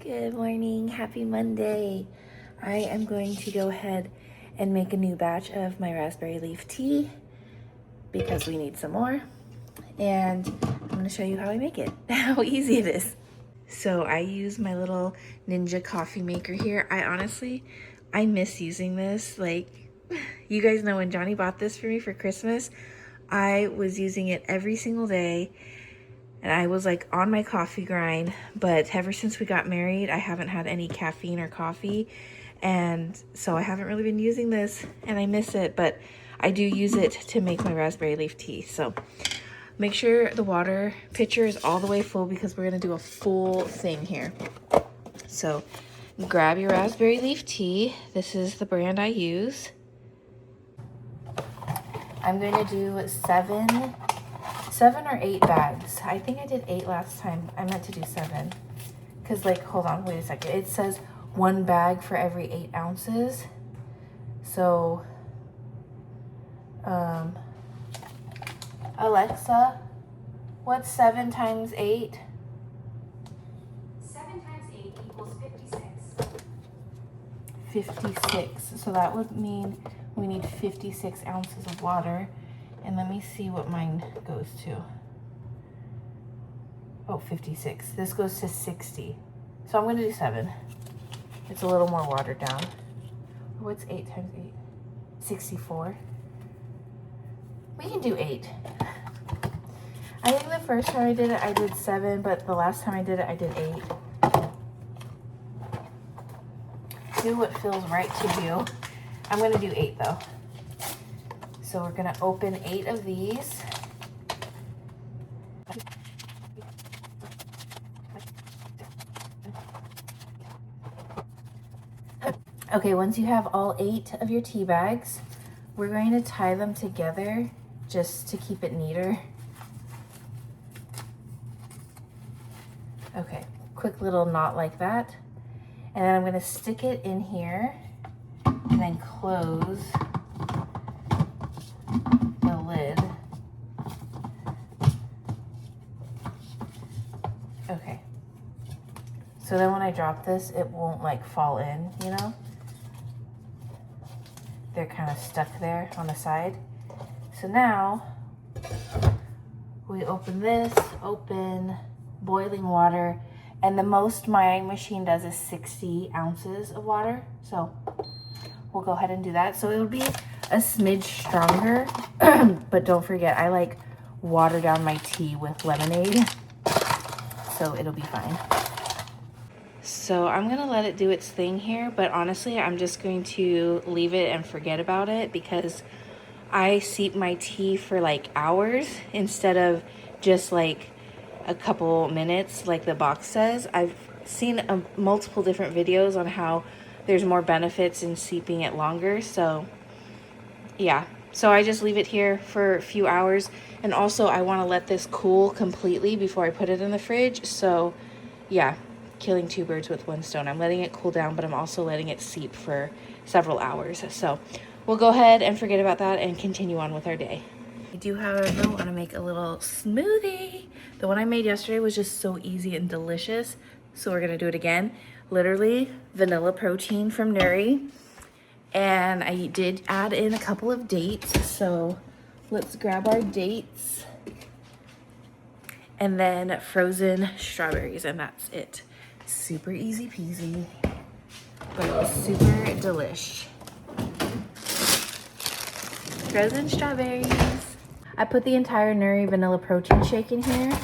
Good morning, happy Monday. I am going to go ahead and make a new batch of my raspberry leaf tea because we need some more. And I'm gonna show you how I make it, how easy it is. So I use my little Ninja coffee maker here. I miss using this. Like, you guys know when Johnny bought this for me for Christmas, I was using it every single day. And I was like on my coffee grind, but ever since we got married, I haven't had any caffeine or coffee. And so I haven't really been using this and I miss it, but I do use it to make my raspberry leaf tea. So make sure the water pitcher is all the way full because we're gonna do a full thing here. So grab your raspberry leaf tea. This is the brand I use. I'm gonna do seven or 8 bags. I think I did 8 last time. I meant to do 7. Cause like, hold on, wait a second. It says 1 bag for every 8 ounces. So, Alexa, what's 7 times 8? 7 times 8 equals 56. 56. So that would mean we need 56 ounces of water. And let me see what mine goes to. Oh, 56. This goes to 60. So I'm gonna do 7. It's a little more watered down. What's 8 times 8? 64. We can do 8. I think the first time I did it, I did 7, but the last time I did it, I did 8. Do what feels right to you. I'm gonna do 8 though. So we're gonna open 8 of these. Okay, once you have all 8 of your tea bags, we're going to tie them together just to keep it neater. Okay, quick little knot like that. And then I'm gonna stick it in here and then close the lid. Okay. So then when I drop this, it won't like fall in, you know? They're kind of stuck there on the side. So now we open this, open boiling water, and the most my machine does is 60 ounces of water. So we'll go ahead and do that. So it'll be a smidge stronger, but don't forget, I like water down my tea with lemonade, so it'll be fine. So I'm gonna let it do its thing here, but honestly, I'm just going to leave it and forget about it because I steep my tea for like hours instead of just like a couple minutes like the box says. I've seen multiple different videos on how there's more benefits in steeping it longer. So yeah, so I just leave it here for a few hours. And also I want to let this cool completely before I put it in the fridge. So yeah, killing 2 birds with 1 stone. I'm letting it cool down, but I'm also letting it steep for several hours. So we'll go ahead and forget about that and continue on with our day. I do, however, want to make a little smoothie. The one I made yesterday was just so easy and delicious. So we're going to do it again. Literally vanilla protein from Nursery. And I did add in a couple of dates. So let's grab our dates. And then frozen strawberries, and that's it. Super easy peasy, but it was super delish. Frozen strawberries. I put the entire Nursery vanilla protein shake in here,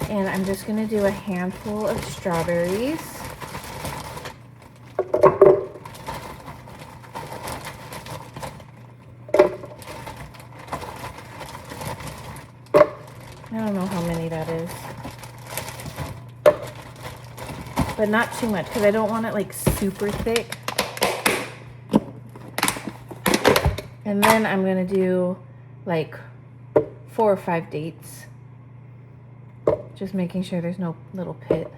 and I'm just gonna do a handful of strawberries. I don't know how many that is, but not too much because I don't want it like super thick. And then I'm gonna do like 4 or 5 dates. Just making sure there's no little pit.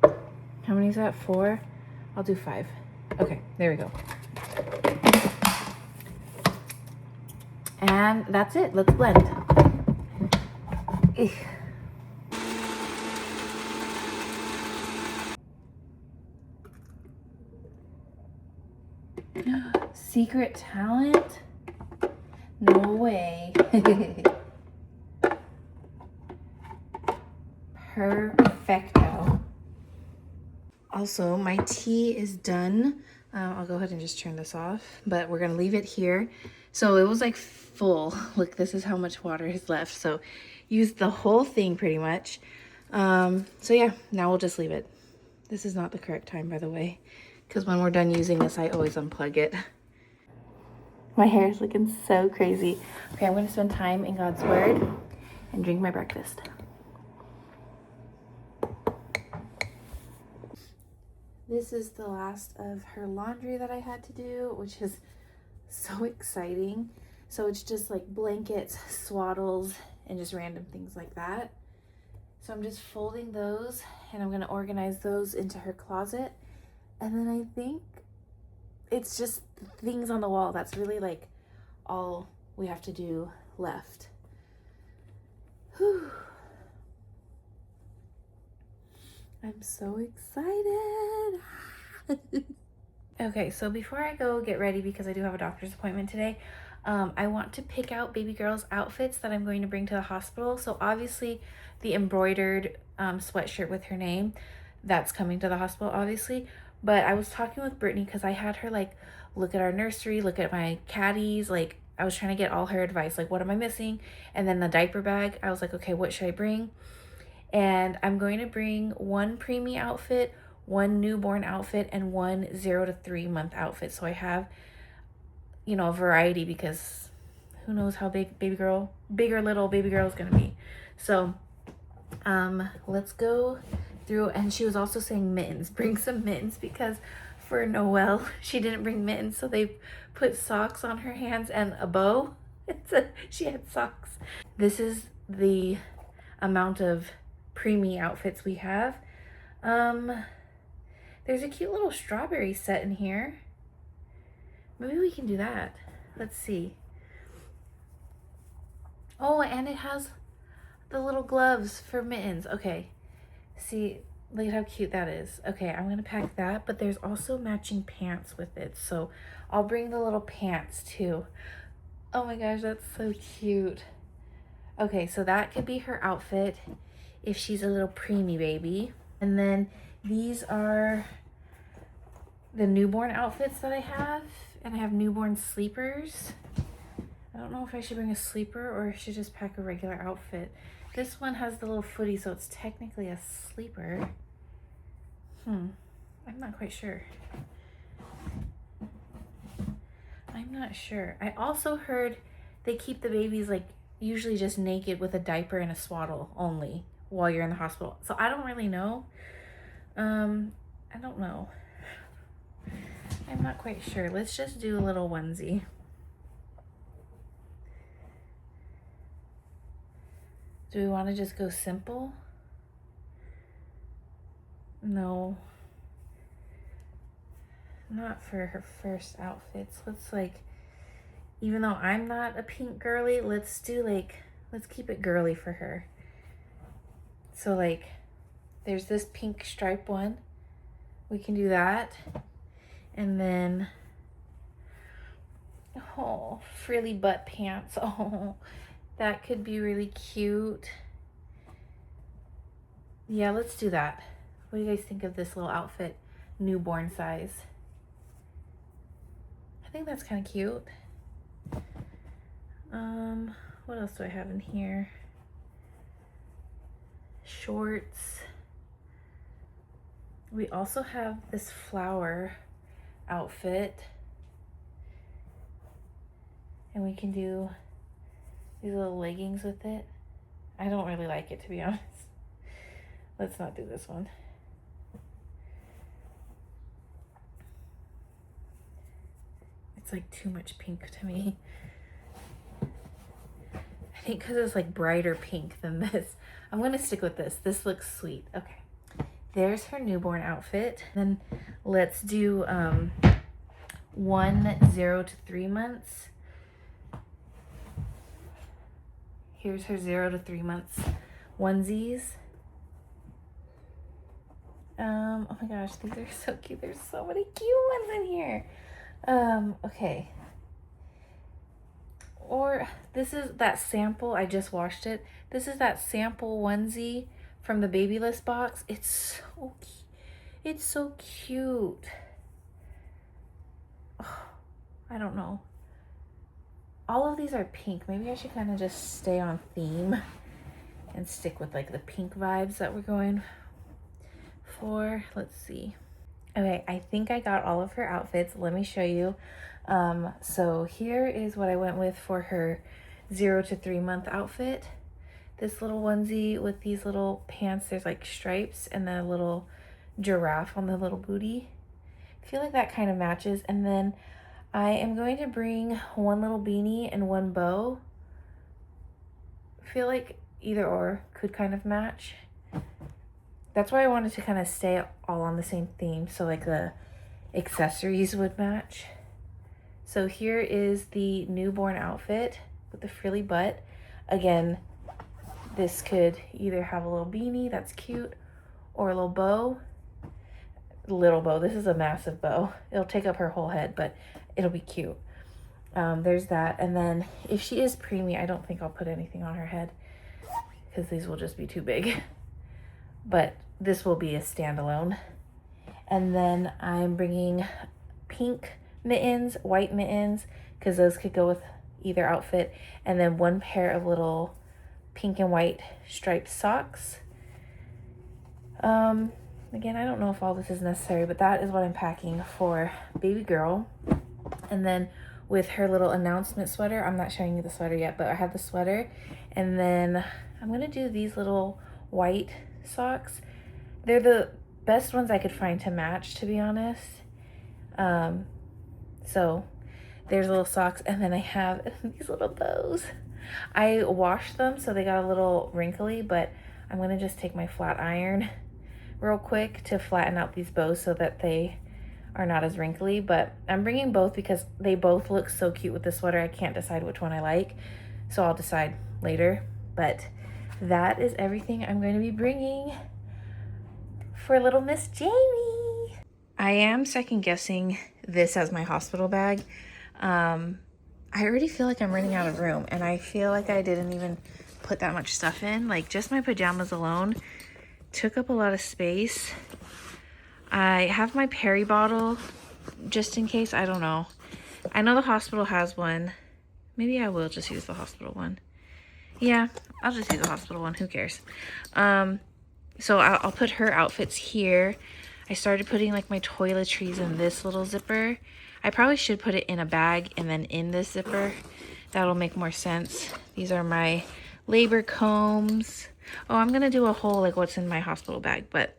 How many is that? 4? I'll do 5. Okay, there we go. And that's it. Let's blend. secret talent? No way. Perfecto. Also, my tea is done. I'll go ahead and just turn this off, but we're gonna leave it here. So it was like full. Look, this is how much water is left. So used the whole thing pretty much. So yeah, now we'll just leave it. This is not the correct time, by the way, because when we're done using this, I always unplug it. My hair is looking so crazy. Okay, I'm gonna spend time in God's Word and drink my breakfast. This is the last of her laundry that I had to do, which is so exciting. So it's just like blankets, swaddles, and just random things like that. So I'm just folding those and I'm gonna organize those into her closet. And then I think it's just things on the wall. That's really like all we have to do left. Whew. I'm so excited. Okay, so before I go get ready, because I do have a doctor's appointment today, I want to pick out baby girl's outfits that I'm going to bring to the hospital. So obviously the embroidered sweatshirt with her name, that's coming to the hospital, obviously. But I was talking with Brittany because I had her like look at our nursery, look at my caddies. Like I was trying to get all her advice, like what am I missing? And then the diaper bag, I was like, okay, what should I bring? And I'm going to bring one preemie outfit, one newborn outfit, and one 0 to 3 month outfit. So I have, you know, a variety, because who knows how big big or little baby girl is gonna be. So let's go through. And she was also saying mittens, bring some mittens, because for Noelle she didn't bring mittens, so they put socks on her hands and a bow. She had socks. This is the amount of preemie outfits we have. There's a cute little strawberry set in here. Maybe we can do that. Let's see. Oh, and it has the little gloves for mittens. Okay, see, look at how cute that is. Okay, I'm gonna pack that, but there's also matching pants with it, so I'll bring the little pants too. Oh my gosh, that's so cute. Okay, so that could be her outfit if she's a little preemie baby. And then these are the newborn outfits that I have, and I have newborn sleepers. I don't know if I should bring a sleeper or I should just pack a regular outfit. This one has the little footy, so it's technically a sleeper. I'm not quite sure. I'm not sure. I also heard they keep the babies like usually just naked with a diaper and a swaddle only while you're in the hospital. So I don't really know. I don't know. I'm not quite sure. Let's just do a little onesie. Do we want to just go simple? No. Not for her first outfits. Let's like, even though I'm not a pink girly, let's do like, let's keep it girly for her. So like, there's this pink stripe one. We can do that. And then, oh, frilly butt pants. Oh, that could be really cute. Yeah, let's do that. What do you guys think of this little outfit? Newborn size. I think that's kind of cute. What else do I have in here? Shorts. We also have this flower outfit, and we can do these little leggings with it. I don't really like it, to be honest. Let's not do this one. It's like too much pink to me. I think because it's like brighter pink than this. I'm gonna stick with this. This looks sweet. Okay. There's her newborn outfit. Then let's do 1 0 to 3 months. Here's her 0 to 3 months onesies. Oh my gosh, these are so cute. There's so many cute ones in here. Okay. Or this is that sample, I just washed it. This is that sample onesie from the Babylist box. It's so cute. Oh, I don't know. All of these are pink. Maybe I should kind of just stay on theme and stick with like the pink vibes that we're going for. Let's see. Okay, I think I got all of her outfits. Let me show you. So here is what I went with for her 0 to 3 month outfit. This little onesie with these little pants. There's like stripes and then a little giraffe on the little booty. I feel like that kind of matches. And then I am going to bring one little beanie and one bow. I feel like either or could kind of match. That's why I wanted to kind of stay all on the same theme, so like the accessories would match. So here is the newborn outfit with the frilly butt. Again, this could either have a little beanie, that's cute, or a little bow. Little bow, this is a massive bow. It'll take up her whole head, but it'll be cute. There's that. And then if she is preemie, I don't think I'll put anything on her head because these will just be too big. But this will be a standalone. And then I'm bringing pink mittens, white mittens, because those could go with either outfit. And then one pair of little pink and white striped socks. Again, I don't know if all this is necessary, but that is what I'm packing for baby girl. And then with her little announcement sweater, I'm not showing you the sweater yet, but I have the sweater. And then I'm going to do these little white socks. They're the best ones I could find to match, to be honest. So there's little socks, and then I have these little bows. I washed them, so they got a little wrinkly, but I'm going to just take my flat iron real quick to flatten out these bows so that they are not as wrinkly. But I'm bringing both because they both look so cute with the sweater. I can't decide which one I like, so I'll decide later. But that is everything I'm going to be bringing for little Miss Jamie. I am second guessing this as my hospital bag. I already feel like I'm running out of room, and I feel like I didn't even put that much stuff in. Like just my pajamas alone took up a lot of space. I have my Perry bottle just in case. I don't know. I know the hospital has one. Maybe I will just use the hospital one. Yeah, I'll just use the hospital one. Who cares? So I'll put her outfits here. I started putting like my toiletries in this little zipper. I probably should put it in a bag and then in this zipper. That'll make more sense. These are my labor combs. Oh, I'm gonna do a whole like what's in my hospital bag, but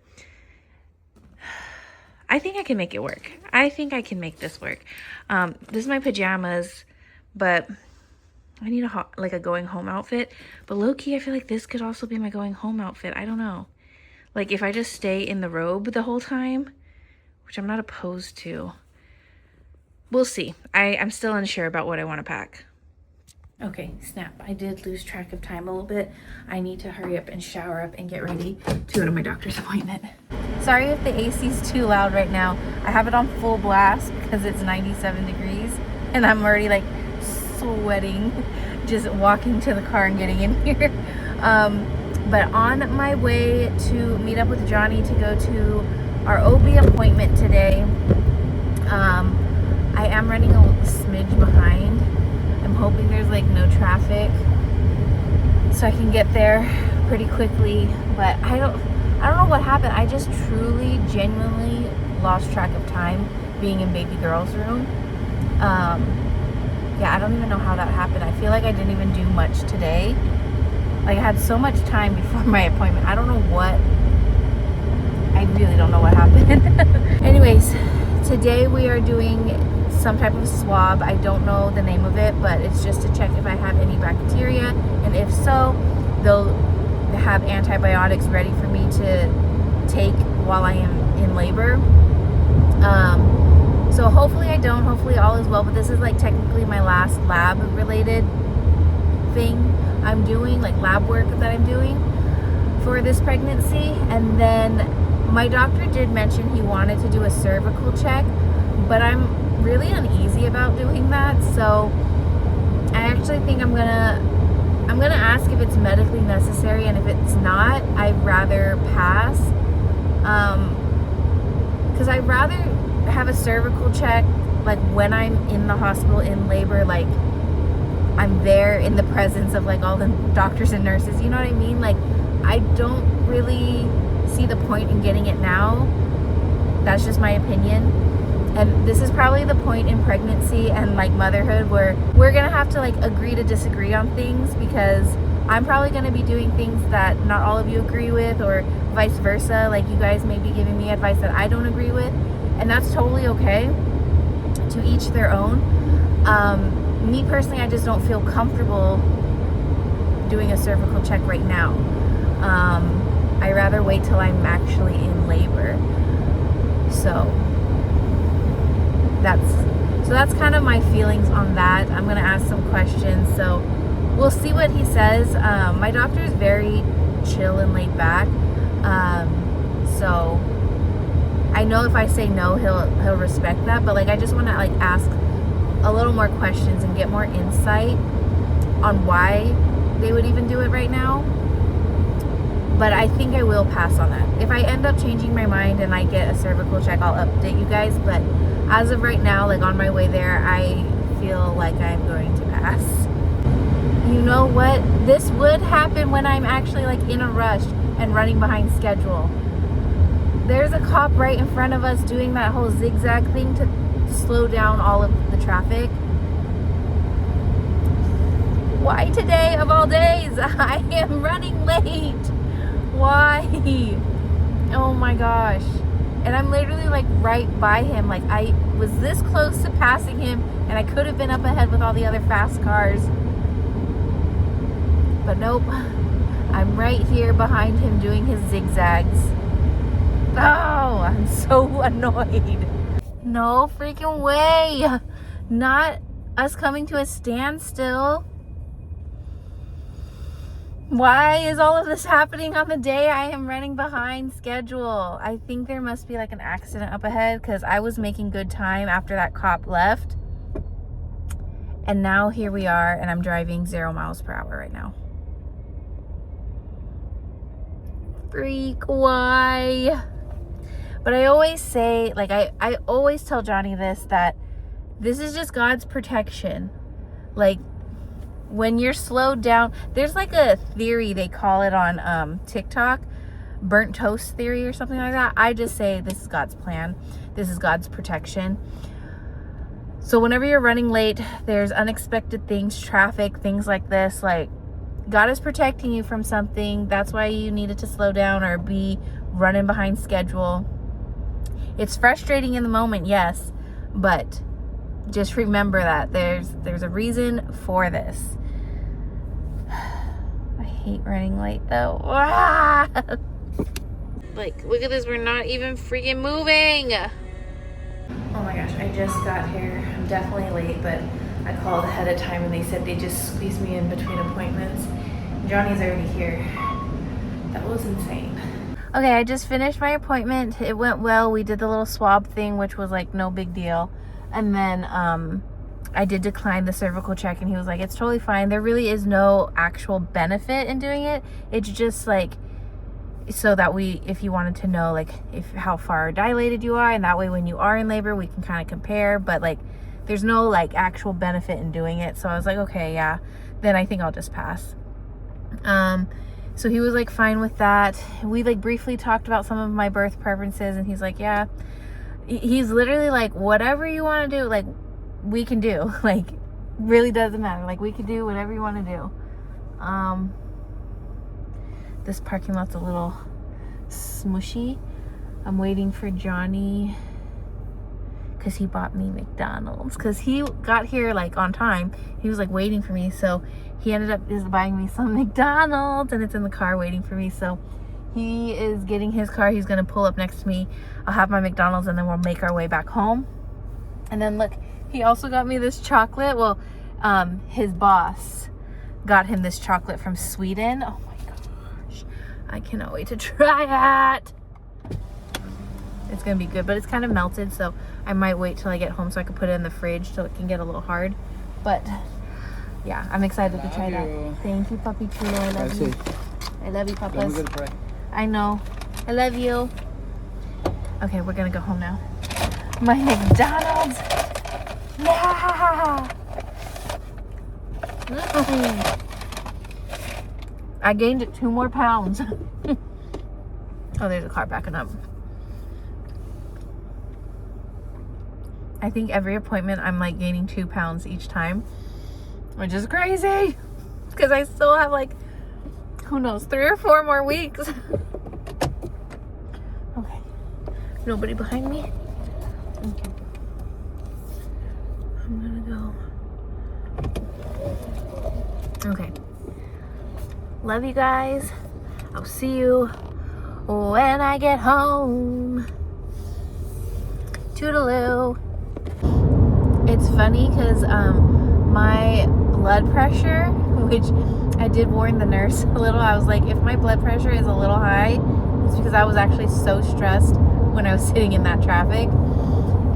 I think I can make it work. I think I can make this work. This is my pajamas, but I need a going home outfit. But low-key, I feel like this could also be my going home outfit. I don't know. Like if I just stay in the robe the whole time, which I'm not opposed to. We'll see. I'm still unsure about what I want to pack. Okay, snap. I did lose track of time a little bit. I need to hurry up and shower up and get ready to go to my doctor's appointment. Sorry if the AC is too loud right now. I have it on full blast because it's 97 degrees and I'm already like sweating just walking to the car and getting in here. But on my way to meet up with Johnny to go to our OB appointment today, I am running a smidge behind. I'm hoping there's like no traffic so I can get there pretty quickly, but I don't know what happened. I just truly genuinely lost track of time being in baby girl's room. Yeah, I don't even know how that happened. I feel like I didn't even do much today. Like I had so much time before my appointment. I don't know what, I really don't know what happened. Anyways, today we are doing some type of swab. I don't know the name of it, but it's just to check if I have any bacteria, and if so, they'll have antibiotics ready for me to take while I am in labor. So hopefully I don't, hopefully all is well, but this is like technically my last lab related thing I'm doing, like lab work that I'm doing for this pregnancy. And then my doctor did mention he wanted to do a cervical check, but I'm really uneasy about doing that. So I actually think I'm gonna ask if it's medically necessary, and if it's not, I'd rather pass. Because I'd rather have a cervical check, like when I'm in the hospital in labor, like I'm there in the presence of like all the doctors and nurses, you know what I mean? Like I don't really see the point in getting it now. That's just my opinion. And this is probably the point in pregnancy and like motherhood where we're gonna have to like agree to disagree on things, because I'm probably gonna be doing things that not all of you agree with, or vice versa. Like you guys may be giving me advice that I don't agree with, and that's totally okay. To each their own. Me personally, I just don't feel comfortable doing a cervical check right now. I'd rather wait till I'm actually in labor. So that's kind of my feelings on that. I'm gonna ask some questions, so we'll see what he says. My doctor is very chill and laid back, so I know if I say no, he'll respect that. But like I just want to like ask a little more questions and get more insight on why they would even do it right now. But I think I will pass on that. If I end up changing my mind and I get a cervical check, I'll update you guys. But as of right now, like on my way there, I feel like I'm going to pass. You know what? This would happen when I'm actually like in a rush and running behind schedule. There's a cop right in front of us doing that whole zigzag thing to slow down all of the traffic. Why today of all days? I am running late. Why? Oh my gosh. And I'm literally like right by him. Like I was this close to passing him, and I could have been up ahead with all the other fast cars. But nope. I'm right here behind him doing his zigzags. Oh, I'm so annoyed. No freaking way. Not us coming to a standstill. Why is all of this happening on the day I am running behind schedule? I think there must be like an accident up ahead, because I was making good time after that cop left. And now here we are, and I'm driving 0 miles per hour right now. Freak, why? But I always say, like I always tell Johnny this, that this is just God's protection. Like when you're slowed down, there's like a theory, they call it on TikTok, burnt toast theory or something like that. I just say this is God's plan. This is God's protection. So whenever you're running late, there's unexpected things, traffic, things like this. Like God is protecting you from something. That's why you needed to slow down or be running behind schedule. It's frustrating in the moment, yes, but just remember that there's a reason for this. I hate running late though. Like, look at this, we're not even freaking moving. Oh my gosh, I just got here. I'm definitely late, but I called ahead of time and they said they just squeezed me in between appointments. Johnny's already here. That was insane. Okay, I just finished my appointment. It went well. We did the little swab thing, which was like no big deal. And then I did decline the cervical check, and he was like, it's totally fine. There really is no actual benefit in doing it. It's just like so that if you wanted to know like how far dilated you are, and that way when you are in labor we can kind of compare, but like there's no like actual benefit in doing it. So I was like, okay, yeah, then I think I'll just pass. So he was like fine with that. We like briefly talked about some of my birth preferences, and he's like, yeah, he's literally like, whatever you want to do, like we can do. Like really doesn't matter, like we can do whatever you want to do. This parking lot's a little smushy. I'm waiting for Johnny because he bought me McDonald's, because he got here like on time. He was like waiting for me, so he ended up just buying me some McDonald's, and it's in the car waiting for me. So he is getting his car. He's gonna pull up next to me. I'll have my McDonald's, and then we'll make our way back home. And then look, he also got me this chocolate. Well, his boss got him this chocolate from Sweden. Oh my gosh, I cannot wait to try it. It's gonna be good, but it's kind of melted, so I might wait till I get home so I can put it in the fridge so it can get a little hard. But yeah, I'm excited to try that. Thank you, Puppy Chulo. I love you. I love you, Papas. I know. I love you. Okay, we're gonna go home now. My McDonald's. Yeah. I gained 2 more pounds. Oh, there's a car backing up. I think every appointment I'm like gaining 2 pounds each time, which is crazy because I still have like, who knows, 3 or 4 more weeks. Okay, nobody behind me. Okay. I'm gonna go. Okay, love you guys. I'll see you when I get home. Toodaloo. It's funny because my blood pressure, which I did warn the nurse a little, I was like, if my blood pressure is a little high, it's because I was actually so stressed when I was sitting in that traffic.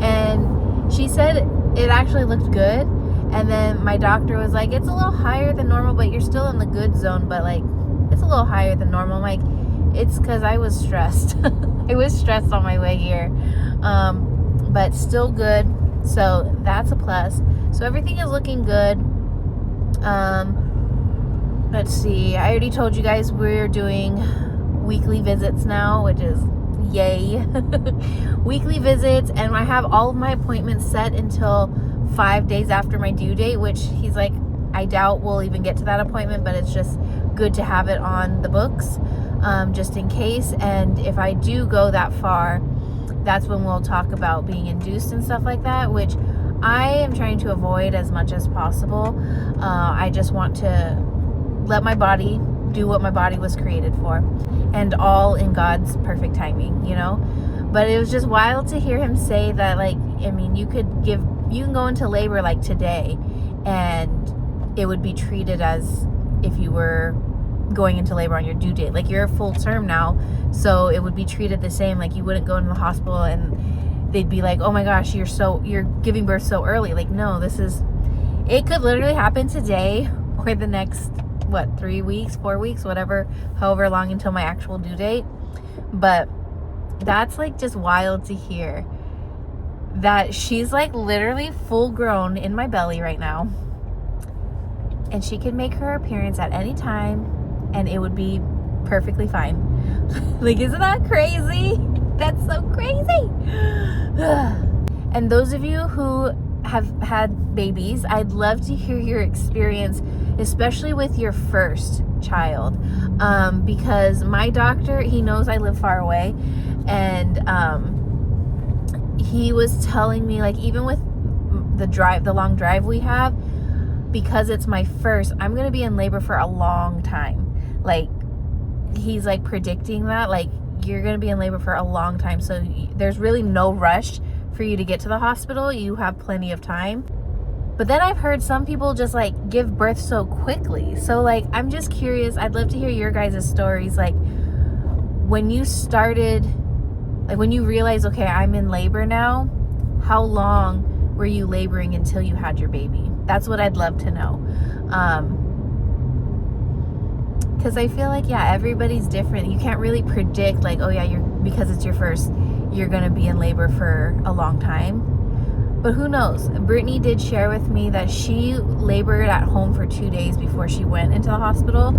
And she said it actually looked good. And then my doctor was like, it's a little higher than normal, but you're still in the good zone, but like, it's a little higher than normal. I'm like, it's because I was stressed. I was stressed on my way here. But still good. So that's a plus. So everything is looking good. Let's see. I already told you guys we're doing weekly visits now, which is yay. Weekly visits, and I have all of my appointments set until 5 days after my due date, which he's like, I doubt we'll even get to that appointment, but it's just good to have it on the books, just in case. And if I do go that far, that's when we'll talk about being induced and stuff like that, which I am trying to avoid as much as possible. I just want to let my body do what my body was created for, and all in God's perfect timing, you know. But it was just wild to hear him say that, like, I mean, you can go into labor like today and it would be treated as if you were going into labor on your due date. Like, you're full term now, so it would be treated the same. Like, you wouldn't go into the hospital and they'd be like, oh my gosh, you're giving birth so early. Like, no, it could literally happen today or the next 3 weeks, 4 weeks, whatever, however long until my actual due date. But that's like just wild to hear that she's like literally full grown in my belly right now, and she could make her appearance at any time and it would be perfectly fine. Like, isn't that crazy? That's so crazy. And those of you who have had babies, I'd love to hear your experience, especially with your first child, because my doctor, he knows I live far away, and he was telling me, like, even with the long drive we have, because it's my first, I'm gonna be in labor for a long time. Like, he's like predicting that, like, you're gonna be in labor for a long time, so there's really no rush for you to get to the hospital. You have plenty of time. But then I've heard some people just like give birth so quickly. So like, I'm just curious, I'd love to hear your guys' stories. Like, when you started, like when you realized, okay, I'm in labor now, how long were you laboring until you had your baby? That's what I'd love to know. Because I feel like, yeah, everybody's different. You can't really predict, like, oh yeah, because it's your first, you're gonna be in labor for a long time. But who knows? Brittany did share with me that she labored at home for 2 days before she went into the hospital.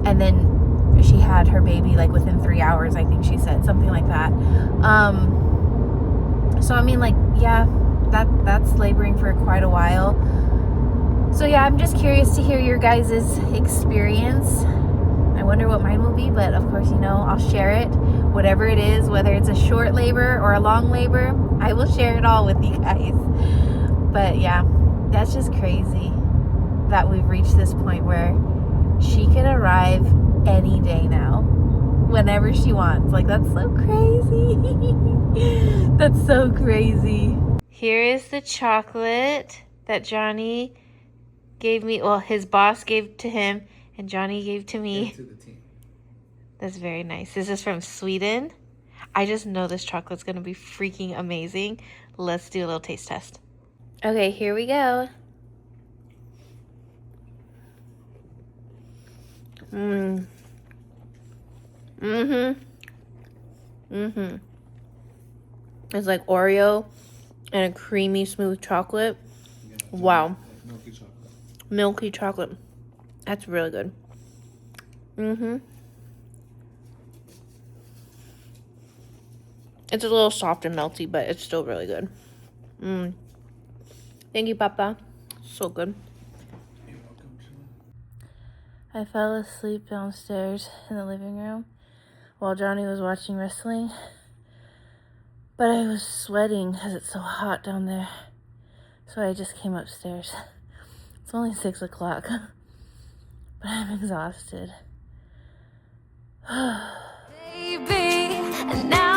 And then she had her baby like within 3 hours, I think she said, something like that. So I mean, like, yeah, that's laboring for quite a while. So yeah, I'm just curious to hear your guys' experience. I wonder what mine will be, but of course, you know, I'll share it. Whatever it is, whether it's a short labor or a long labor, I will share it all with you guys. But yeah, that's just crazy that we've reached this point where she could arrive any day now, whenever she wants. Like, that's so crazy. That's so crazy. Here is the chocolate that Johnny gave me. Well, his boss gave to him and Johnny gave to me. To the team. That's very nice. This is from Sweden. I just know this chocolate's gonna be freaking amazing. Let's do a little taste test. Okay, here we go. It's like Oreo and a creamy, smooth chocolate. Wow. Milky chocolate. Milky chocolate. That's really good. It's a little soft and melty, but it's still really good. Thank you, Papa. So good. You're welcome. I fell asleep downstairs in the living room while Johnny was watching wrestling. But I was sweating because it's so hot down there. So I just came upstairs. It's only 6 o'clock. But I'm exhausted. Baby, and now